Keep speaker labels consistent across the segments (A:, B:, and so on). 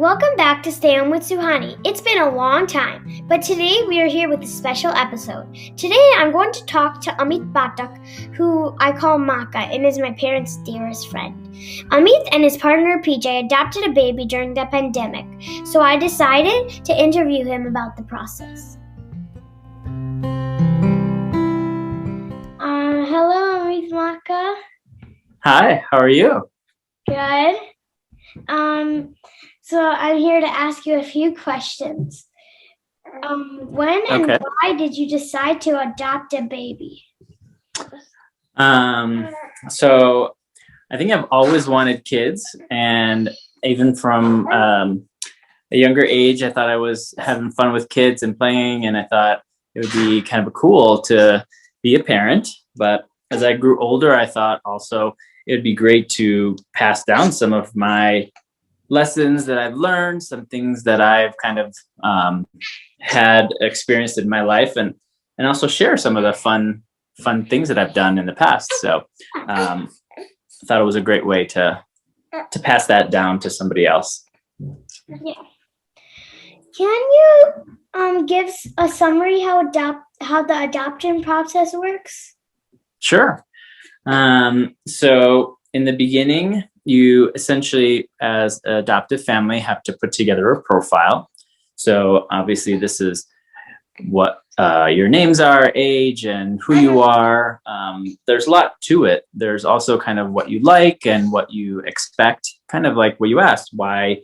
A: Welcome back to Stay On with Suhani. It's been a long time, but today we are here with a special episode. Today I'm going to talk to Amit Batak, who I call Maka and is my parents' dearest friend. Amit and his partner PJ adopted a baby during the pandemic, so I decided to interview him about the process. Hello, Amit Maka.
B: Hi, how are you?
A: Good. So I'm here to ask you a few questions. When and why did you decide to adopt a baby?
B: So I think I've always wanted kids, and even from a younger age, I thought I was having fun with kids and playing, and I thought it would be kind of cool to be a parent. But as I grew older, I thought also it would be great to pass down some of my lessons that I've learned, some things that I've kind of had experienced in my life, and also share some of the fun things that I've done in the past. So I thought it was a great way to pass that down to somebody else.
A: Yeah. Can you give a summary how the adoption process works?
B: Sure. So in the beginning, you essentially, as an adoptive family, have to put together a profile. So obviously this is what your names are, age, and who you are. There's a lot to it. There's also kind of what you like and what you expect, kind of like what you asked. Why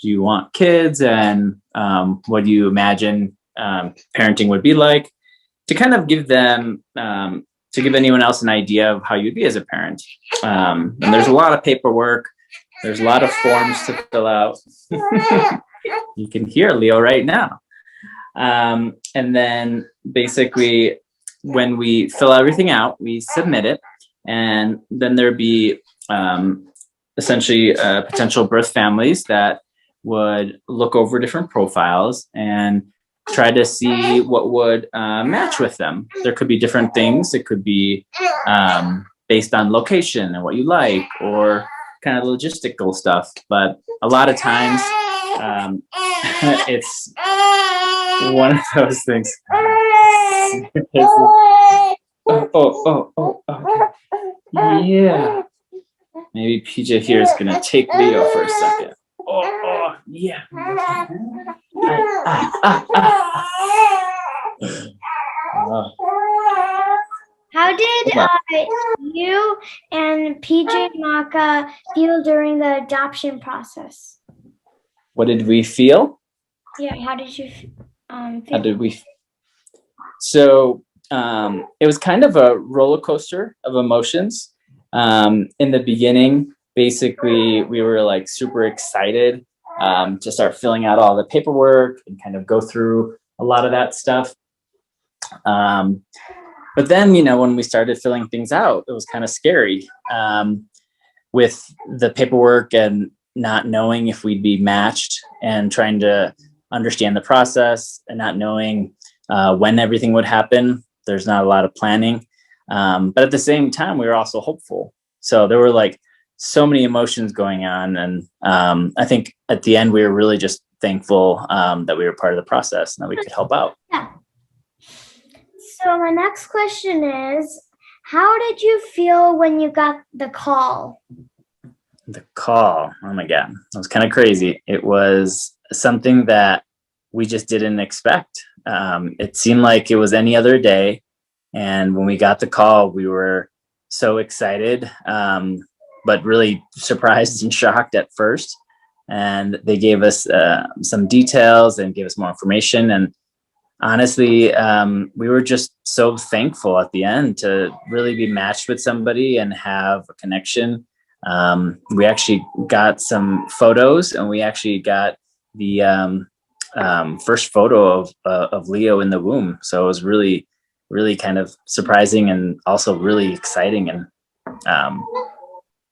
B: do you want kids, and what do you imagine parenting would be like, to kind of give them to give anyone else an idea of how you'd be as a parent. And there's a lot of paperwork. There's a lot of forms to fill out. You can hear Leo right now. And then basically when we fill everything out, we submit it. And then there'd be essentially potential birth families that would look over different profiles and try to see what would match with them. There could be different things. It could be based on location and what you like, or kind of logistical stuff. But a lot of times it's one of those things. Yeah. Maybe PJ here is going to take Leo for a second. Yeah.
A: How did you and PJ Maka feel during the adoption process?
B: What did we feel?
A: Yeah, how did you feel?
B: How did we? So it was kind of a roller coaster of emotions. In the beginning, basically, we were like super excited to start filling out all the paperwork and kind of go through a lot of that stuff. But then, when we started filling things out, it was kind of scary with the paperwork and not knowing if we'd be matched, and trying to understand the process and not knowing when everything would happen. There's not a lot of planning. But at the same time, we were also hopeful. So there were like so many emotions going on. And I think at the end, we were really just thankful that we were part of the process and that we could help out.
A: Yeah. So my next question is, how did you feel when you got the call?
B: The call, oh my God, it was kind of crazy. It was something that we just didn't expect. It seemed like it was any other day. And when we got the call, we were so excited, but really surprised and shocked at first. And they gave us some details and gave us more information. And honestly, we were just so thankful at the end to really be matched with somebody and have a connection. We actually got some photos, and we actually got the first photo of Leo in the womb. So it was really, really kind of surprising and also really exciting. And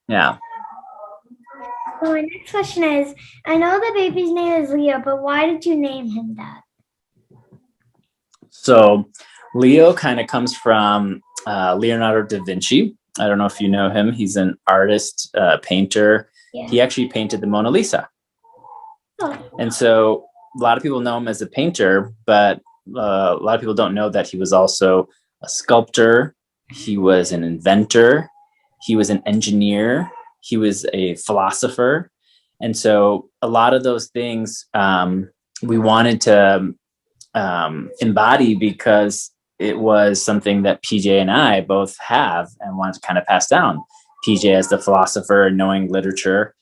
B: yeah.
A: So my next question is, I know the baby's name is Leo, but why did you name him that?
B: So Leo kind of comes from Leonardo da Vinci. I don't know if you know him. He's an artist, painter. Yeah. He actually painted the Mona Lisa.
A: Oh.
B: And so a lot of people know him as a painter, but a lot of people don't know that he was also a sculptor. He was an inventor. He was an engineer. He was a philosopher. And so a lot of those things we wanted to embody because it was something that PJ and I both have and wanted to kind of pass down. PJ as the philosopher, knowing literature,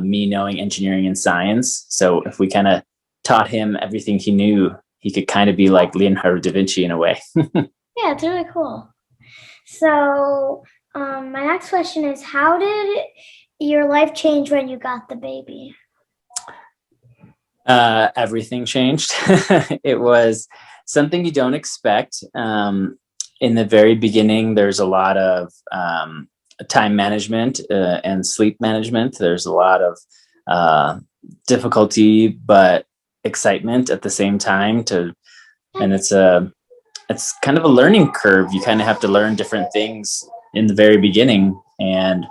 B: me knowing engineering and science. So if we kind of taught him everything he knew, he could kind of be like Leonardo da Vinci in a way.
A: Yeah, it's really cool. So my next question is, how did your life change when you got the baby?
B: Everything changed. It was something you don't expect. In the very beginning, there's a lot of time management and sleep management. There's a lot of difficulty, but excitement at the same time. And it's kind of a learning curve. You kind of have to learn different things in the very beginning, and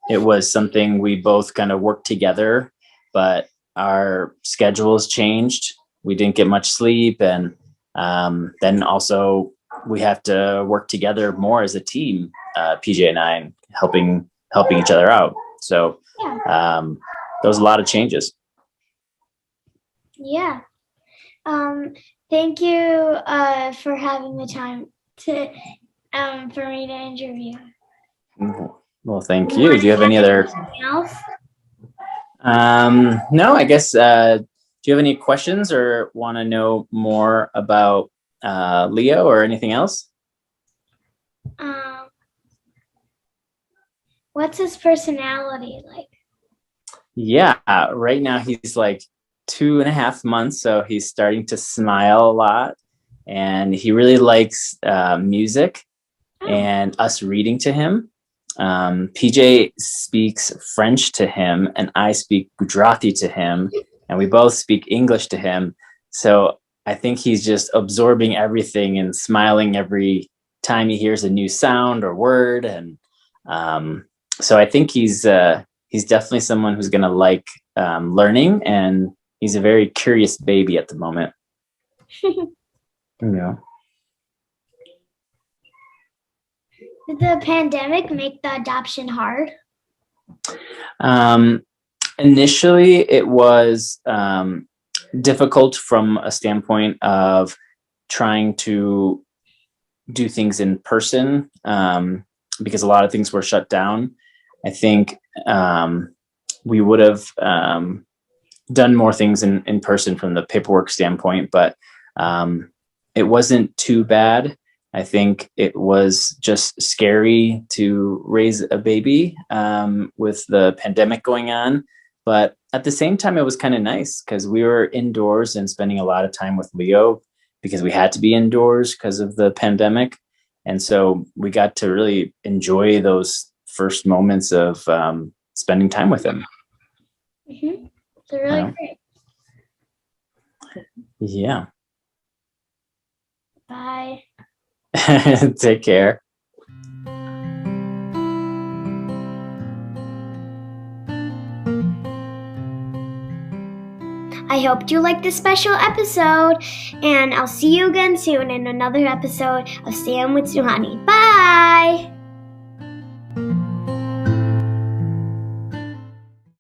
B: it was something we both kind of worked together, but our schedules changed. We didn't get much sleep, and then also we have to work together more as a team, PJ and I, helping each other out. So there was a lot of changes.
A: Yeah. Thank you for having the time to for me to interview.
B: Well, thank you. Do you have any other?
A: Else?
B: No, I guess. Do you have any questions or want to know more about Leo or anything else?
A: What's his personality like?
B: Yeah, right now he's like 2.5 months, so he's starting to smile a lot, and he really likes music and us reading to him. PJ speaks French to him, and I speak Gujarati to him, and we both speak English to him. So I think he's just absorbing everything and smiling every time he hears a new sound or word. And so I think he's definitely someone who's going to like learning, and he's a very curious baby at the moment. Yeah.
A: Did the pandemic make the adoption hard?
B: Initially, it was difficult from a standpoint of trying to do things in person because a lot of things were shut down. I think we would have done more things in person from the paperwork standpoint, but it wasn't too bad. I think it was just scary to raise a baby with the pandemic going on. But at the same time, it was kind of nice because we were indoors and spending a lot of time with Leo because we had to be indoors because of the pandemic. And so we got to really enjoy those first moments of spending time with him.
A: Mm-hmm. They're really great.
B: Yeah.
A: Bye.
B: Take care.
A: I hope you liked this special episode, and I'll see you again soon in another episode of Sam with Suhani. Bye!